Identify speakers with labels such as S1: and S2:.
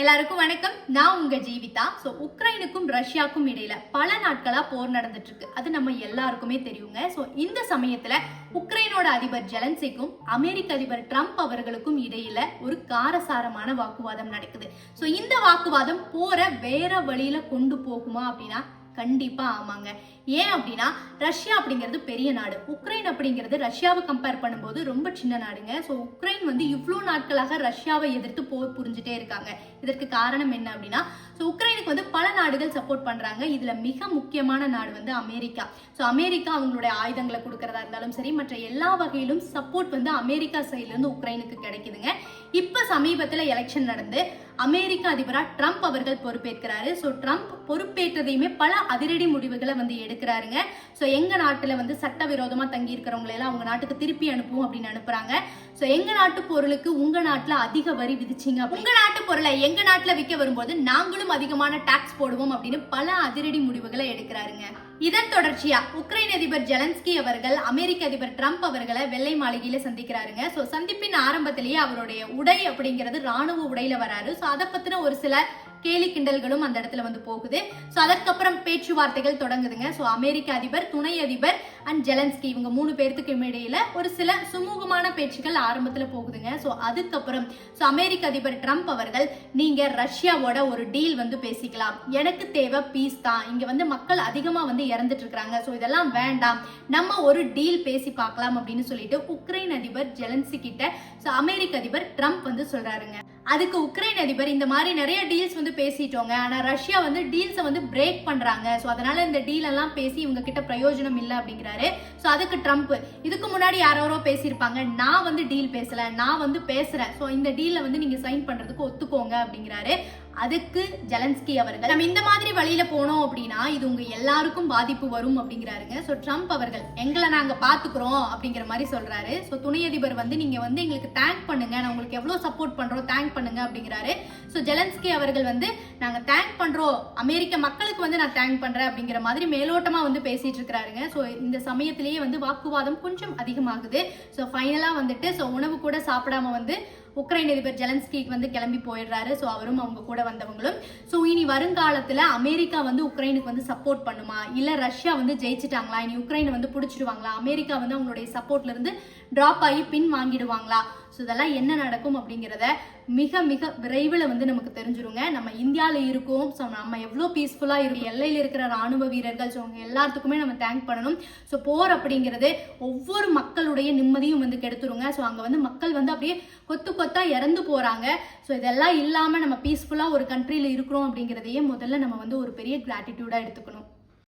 S1: எல்லாருக்கும் வணக்கம். நான் உங்க ஜீவிதா. உக்ரைனுக்கும் ரஷ்யாவுக்கும் இடையில பல நாட்களா போர் நடந்துட்டு இருக்கு. அது நம்ம எல்லாருக்குமே தெரியுங்க. இந்த சமயத்துல உக்ரைனோட அதிபர் ஜெலன்ஸ்கிக்கும் அமெரிக்க அதிபர் ட்ரம்ப் அவர்களுக்கும் இடையில ஒரு காரசாரமான வாக்குவாதம் நடக்குது. இந்த வாக்குவாதம் போற வேற வழியில கொண்டு போகுமா அப்படின்னா கண்டிப்பா ஆமாங்க. ஏன் அப்படின்னா ரஷ்யா அப்படிங்கிறது பெரிய நாடு, உக்ரைன் அப்படிங்கிறது ரஷ்யாவை கம்பேர் பண்ணும்போது ரொம்ப சின்ன நாடுங்க. உக்ரைன் இவ்வளோ நாட்களாக ரஷ்யாவை எதிர்த்து போர் புரிஞ்சுட்டே இருக்காங்க. இதற்கு காரணம் என்ன அப்படின்னா உக்ரைனுக்கு பல நாடுகள் சப்போர்ட் பண்றாங்க. இதுல மிக முக்கியமான நாடு அமெரிக்கா. அமெரிக்கா அவங்களுடைய ஆயுதங்களை கொடுக்கறதா இருந்தாலும் சரி, மற்ற எல்லா வகையிலும் சப்போர்ட் அமெரிக்கா சைட்ல இருந்து உக்ரைனுக்கு கிடைக்குதுங்க. இப்ப சமீபத்துல எலெக்ஷன் நடந்து அமெரிக்க அதிபரா ட்ரம்ப் அவர்கள் பொறுப்பேற்கிறாரு. ட்ரம்ப் பொறுப்பேற்றதையுமே பல அதிரடி முடிவுகளை எடுக்கிறாருங்க. எங்க நாட்டுல சட்டவிரோதமா தங்கி இருக்கிறவங்களை எல்லாம் அவங்க நாட்டுக்கு திருப்பி அனுப்புவோம் அப்படின்னு அனுப்புறாங்க. எங்க நாட்டு பொருளுக்கு உங்க நாட்டுல அதிக வரி விதிச்சிங்க, உங்க நாட்டு பொருளை எங்க நாட்டுல விற்க வரும்போது நாங்களும் அதிகமான டாக்ஸ் போடுவோம் அப்படின்னு பல அதிரடி முடிவுகளை எடுக்கிறாருங்க. இதன் தொடர்ச்சியா உக்ரைன் அதிபர் ஜெலன்ஸ்கி அவர்கள் அமெரிக்க அதிபர் ட்ரம்ப் அவர்களை வெள்ளை மாளிகையில சந்திக்கிறாருங்க. சந்திப்பின் ஆரம்பத்திலேயே அவருடைய உடை அப்படிங்கிறது ராணுவ உடையில வராரு. அதை பத்தின ஒரு சில கேலி கிண்டல்களும் அந்த இடத்துல போகுது. அதற்கப்புறம் பேச்சுவார்த்தைகள் தொடங்குதுங்க. அமெரிக்க அதிபர், துணை அதிபர் அண்ட் ஜெலன்ஸ்கி இவங்க 3 பேருக்கு இடையில ஒரு சில சுமூகமான பேச்சுக்கள் ஆரம்பத்துல போகுதுங்க. அதுக்கப்புறம் அமெரிக்க அதிபர் ட்ரம்ப் அவர்கள், நீங்க ரஷ்யாவோட ஒரு டீல் பேசிக்கலாம், எனக்கு தேவை பீஸ் தான், இங்க மக்கள் அதிகமா இறந்துட்டு இருக்காங்க, இதெல்லாம் வேண்டாம், நம்ம ஒரு டீல் பேசி பார்க்கலாம் அப்படின்னு சொல்லிட்டு உக்ரைன் அதிபர் ஜெலன்ஸ்கி கிட்ட அமெரிக்க அதிபர் ட்ரம்ப் சொல்றாருங்க. அதுக்கு உக்ரைன் அதிபர், இந்த மாதிரி நிறைய டீல்ஸ் பேசிட்டோங்க, ஆனா ரஷ்யா டீல்ஸை பிரேக் பண்றாங்க, அதனால இந்த டீல் எல்லாம் பேசி இவங்க கிட்ட பிரயோஜனம் இல்லை அப்படிங்கிறாரு. அதுக்கு ட்ரம்ப், இதுக்கு முன்னாடி யாரோ பேசியிருப்பாங்க, நான் டீல் பேசல, நான் பேசுறேன், இந்த டீல நீங்க சைன் பண்றதுக்கு ஒத்துக்கோங்க அப்படிங்கிறாரு. அதுக்கு ஜெலன்ஸ்கி அவர்கள், நம்ம இந்த மாதிரி வழியில போனோம் அப்படின்னா இது உங்க எல்லாருக்கும் பாதிப்பு வரும் அப்படிங்கிறாருங்க. ட்ரம்ப் அவர்கள், எங்களை நாங்க பாத்துக்கிறோம் அப்படிங்கிற மாதிரி சொல்றாரு. துணை அதிபர் நீங்க எங்களுக்கு தேங்க் பண்ணுங்க, நான் உங்களுக்கு எவ்வளவு சப்போர்ட் பண்றோம், தேங்க் பண்ணுங்க அப்படிங்கிறாரு. ஜெலன்ஸ்கி அவர்கள் நாங்க தேங்க் பண்றோம், அமெரிக்க மக்களுக்கு நான் தேங்க் பண்றேன் அப்படிங்கிற மாதிரி மேலோட்டமா பேசிட்டு இருக்கிறாருங்க. இந்த சமயத்திலேயே வாக்குவாதம் கொஞ்சம் அதிகமாகுது. ஃபைனலா உணவு கூட சாப்பிடாம உக்ரைன் அதிபர் ஜெலன்ஸ்கிக்கு கிளம்பி போயிடுறாரு. அவரும் அவங்க கூட வந்தவங்களும். இனி வருங்காலத்துல அமெரிக்கா உக்ரைனுக்கு சப்போர்ட் பண்ணுமா, இல்ல ரஷ்யா ஜெயிச்சிட்டாங்களா, இனி உக்ரைனை பிடிச்சிடுவாங்களா, அமெரிக்கா அவங்களுடைய சப்போர்ட்ல இருந்து டிராப் ஆகி பின் வாங்கிடுவாங்களா, இதெல்லாம் என்ன நடக்கும் அப்படிங்கிறத மிக மிக விரைவில் நமக்கு தெரிஞ்சிருங்க. நம்ம இந்தியாவில் இருக்கோம், நம்ம எவ்வளோ பீஸ்ஃபுல்லா இருக்கும், எல்லையில் இருக்கிற ராணுவ வீரர்கள், அவங்க எல்லாத்துக்குமே நம்ம தேங்க் பண்ணணும். போர் அப்படிங்கிறது ஒவ்வொரு மக்களுடைய நிம்மதியும் கெடுத்துருங்க. அங்க மக்கள் அப்படியே கொத்து கொத்தா இறந்து போறாங்க. இதெல்லாம் இல்லாம நம்ம பீஸ்ஃபுல்லா ஒரு கண்ட்ரியில இருக்கிறோம் அப்படிங்கிறதையே முதல்ல நம்ம ஒரு பெரிய கிராட்டிடியூடா எடுத்துக்கணும்.